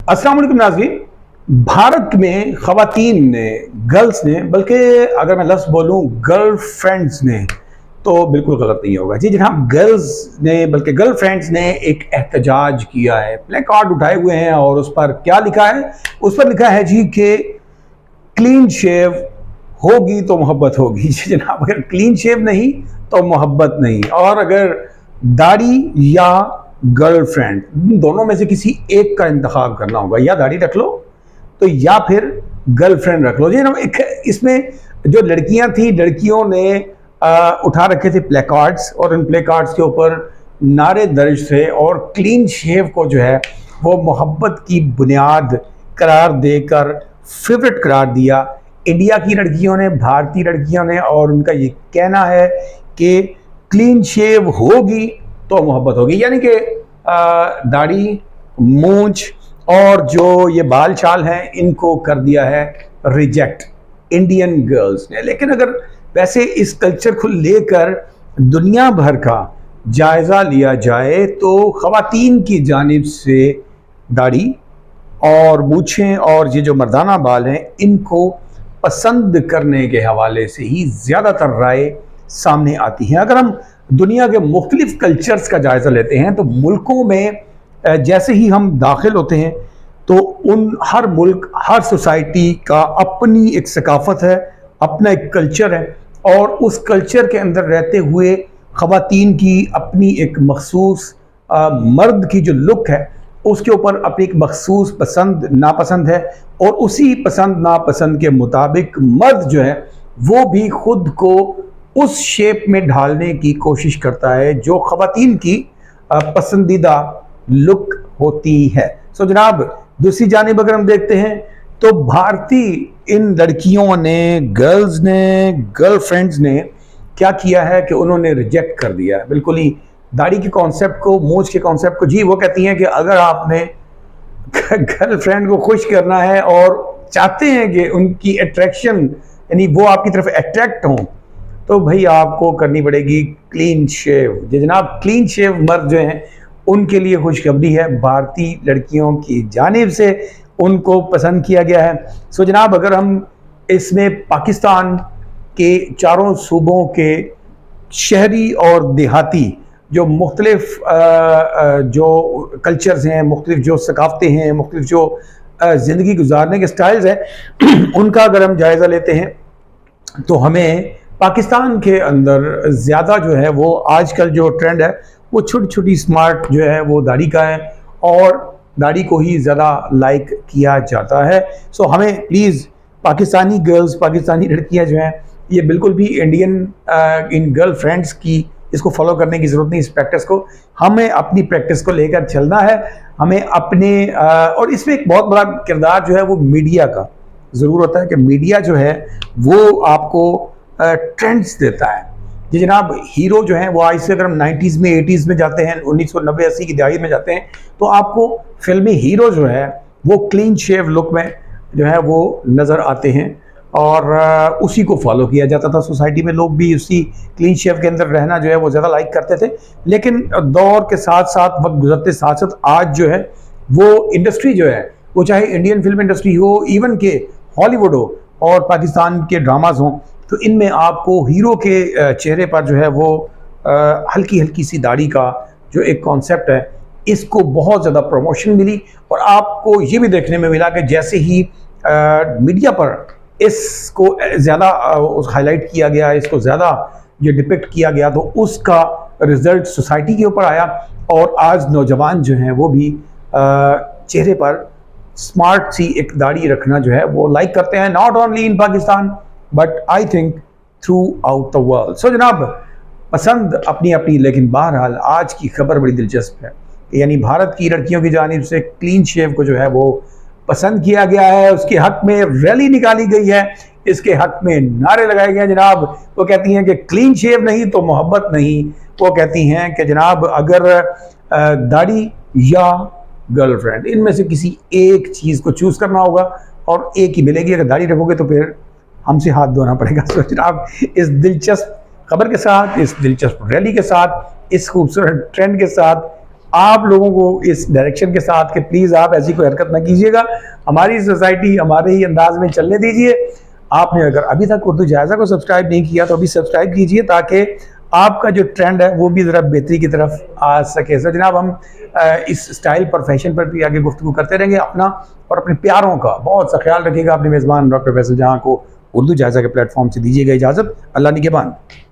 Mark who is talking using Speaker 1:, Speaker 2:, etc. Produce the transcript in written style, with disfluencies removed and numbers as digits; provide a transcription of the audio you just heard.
Speaker 1: अस्सलाम वालेकुम नाज़रीन। भारत में ख़वातीन ने, गर्ल्स ने, बल्कि अगर मैं लफ्ज़ बोलूँ गर्लफ्रेंड्स ने, तो बिल्कुल गलत नहीं होगा। जी जनाब, गर्ल्स ने बल्कि गर्लफ्रेंड्स ने एक एहतजाज किया है, प्ले कार्ड उठाए हुए हैं और उस पर क्या लिखा है? उस पर लिखा है जी कि क्लीन शेव होगी तो मोहब्बत होगी। जी जनाब, अगर क्लीन शेव नहीं तो मोहब्बत नहीं, और अगर दाढ़ी या गर्लफ्रेंड, इन दोनों में से किसी एक का इंतखाब करना होगा, या दाढ़ी रख लो तो या फिर गर्लफ्रेंड रख लो। जी ना, एक इसमें जो लड़कियां थी, लड़कियों ने उठा रखे थे प्ले कार्ड्स, और इन प्ले कार्ड्स के ऊपर नारे दर्ज थे, और क्लीन शेव को जो है वो मोहब्बत की बुनियाद करार देकर फेवरेट करार दिया इंडिया की लड़कियों ने, भारतीय लड़कियों ने। और उनका ये कहना है कि क्लीन शेव होगी तो मोहब्बत होगी, यानी कि दाढ़ी, मूंछ और जो ये बाल चाल हैं, इनको कर दिया है रिजेक्ट इंडियन गर्ल्स ने। लेकिन अगर वैसे इस कल्चर को लेकर दुनिया भर का जायज़ा लिया जाए तो ख़वातीन की जानिब से दाढ़ी और मूछें और ये जो मर्दाना बाल हैं, इनको पसंद करने के हवाले से ही ज़्यादातर राय सामने आती हैं। अगर हम दुनिया के मुख्तलिफ कल्चर्स का जायज़ा लेते हैं तो मुल्कों में जैसे ही हम दाखिल होते हैं तो उन हर मुल्क, हर सोसाइटी का अपनी एक सकाफ़त है, अपना एक कल्चर है, और उस कल्चर के अंदर रहते हुए ख़वातीन की अपनी एक मखसूस मर्द की जो लुक है उसके ऊपर अपनी एक मखसूस पसंद नापसंद है, और उसी पसंद नापसंद के मुताबिक मर्द जो है वो भी खुद को उस शेप में ढालने की कोशिश करता है जो ख़वातीन की पसंदीदा लुक होती है। सो जनाब, दूसरी जानिब अगर हम देखते हैं तो भारतीय इन लड़कियों ने, गर्ल्स ने, गर्लफ्रेंड्स ने क्या किया है कि उन्होंने रिजेक्ट कर दिया है बिल्कुल ही दाढ़ी के कॉन्सेप्ट को, मूंछ के कॉन्सेप्ट को। जी वो कहती हैं कि अगर आपने गर्लफ्रेंड को खुश करना है और चाहते हैं कि उनकी अट्रैक्शन, यानी वो आपकी तरफ अट्रैक्ट हों, तो भाई आपको करनी पड़ेगी क्लीन शेव। जी जनाब, क्लीन शेव मर्द जो हैं उनके लिए खुशखबरी है, भारतीय लड़कियों की जानिब से उनको पसंद किया गया है। सो जनाब, अगर हम इसमें पाकिस्तान के चारों सूबों के शहरी और देहाती जो मुख्तलिफ जो कल्चर्स हैं, मुख्तलिफ जो सकाफ़तें हैं, मुख्तलिफ जो ज़िंदगी गुजारने के स्टाइल्स हैं, उनका अगर हम जायज़ा लेते हैं तो हमें पाकिस्तान के अंदर ज़्यादा जो है वो आजकल जो ट्रेंड है वो छोटी छोटी स्मार्ट जो है वो दाढ़ी का है, और दाढ़ी को ही ज़्यादा लाइक किया जाता है। सो हमें प्लीज़ पाकिस्तानी गर्ल्स, पाकिस्तानी लड़कियां जो हैं, ये बिल्कुल भी इंडियन इन गर्ल फ्रेंड्स की इसको फॉलो करने की ज़रूरत नहीं। इस प्रैक्टिस को हमें अपनी प्रैक्टिस को लेकर चलना है, हमें अपने और इसमें एक बहुत बड़ा किरदार जो है वो मीडिया का ज़रूर होता है कि मीडिया जो है वो आपको ट्रेंड्स देता है। जी जनाब, हीरो जो हैं वो आज से अगर हम 90s में, 80s में जाते हैं, 1990-80 की दहाई में जाते हैं, तो आपको फिल्मी हीरो जो है वो क्लीन शेव लुक में जो है वो नज़र आते हैं, और उसी को फॉलो किया जाता था। सोसाइटी में लोग भी उसी क्लीन शेव के अंदर रहना जो है वो ज़्यादा लाइक करते थे। लेकिन दौर के साथ साथ, वक्त गुजरते साथ साथ, आज जो है वो इंडस्ट्री जो है वो, चाहे इंडियन फिल्म इंडस्ट्री हो, इवन के हॉलीवुड हो और पाकिस्तान के ड्रामाज हों, तो इनमें आपको हीरो के चेहरे पर जो है वो हल्की हल्की सी दाढ़ी का जो एक कॉन्सेप्ट है, इसको बहुत ज़्यादा प्रमोशन मिली। और आपको ये भी देखने में मिला कि जैसे ही मीडिया पर इसको ज़्यादा हाईलाइट किया गया, इसको ज़्यादा ये डिपिक्ट किया गया, तो उसका रिजल्ट सोसाइटी के ऊपर आया, और आज नौजवान जो हैं वो भी चेहरे पर स्मार्ट सी एक दाढ़ी रखना जो है वो लाइक करते हैं, not only in Pakistan but I think throughout the world. So जनाब, पसंद अपनी अपनी, लेकिन बहरहाल आज की खबर बड़ी दिलचस्प है, यानी भारत की लड़कियों की जानिब से क्लीन शेव को जो है वो पसंद किया गया है, उसके हक में रैली निकाली गई है, इसके हक में नारे लगाए गए हैं। जनाब, वो कहती हैं कि क्लीन शेव नहीं तो मोहब्बत नहीं। वो कहती हैं कि जनाब, अगर दाढ़ी या गर्लफ्रेंड, इनमें से किसी एक चीज़ को चूज़ करना होगा, और एक ही मिलेगी। अगर दाढ़ी रखोगे तो फिर हमसे हाथ धोना पड़ेगा। तो जनाब, इस दिलचस्प खबर के साथ, इस दिलचस्प रैली के साथ, इस खूबसूरत ट्रेंड के साथ आप लोगों को इस डायरेक्शन के साथ कि प्लीज़ आप ऐसी कोई हरकत ना कीजिएगा, हमारी सोसाइटी हमारे ही अंदाज में चलने दीजिए। आपने अगर अभी तक उर्दू जायज़ा को सब्सक्राइब नहीं किया तो अभी सब्सक्राइब कीजिए, ताकि आपका जो ट्रेंड है वो भी ज़रा बेहतरी की तरफ आ सके। सर जनाब, हम इस स्टाइल प्रोफेशन पर भी आगे गुफ्तगू करते रहेंगे। अपना और अपने प्यारों का बहुत सा ख्याल रखिएगा। अपने मेज़बान डॉक्टर फैसल जहां को उर्दू जायज़ा के प्लेटफॉर्म से दीजिएगा इजाज़त। अल्लाह निगहबान।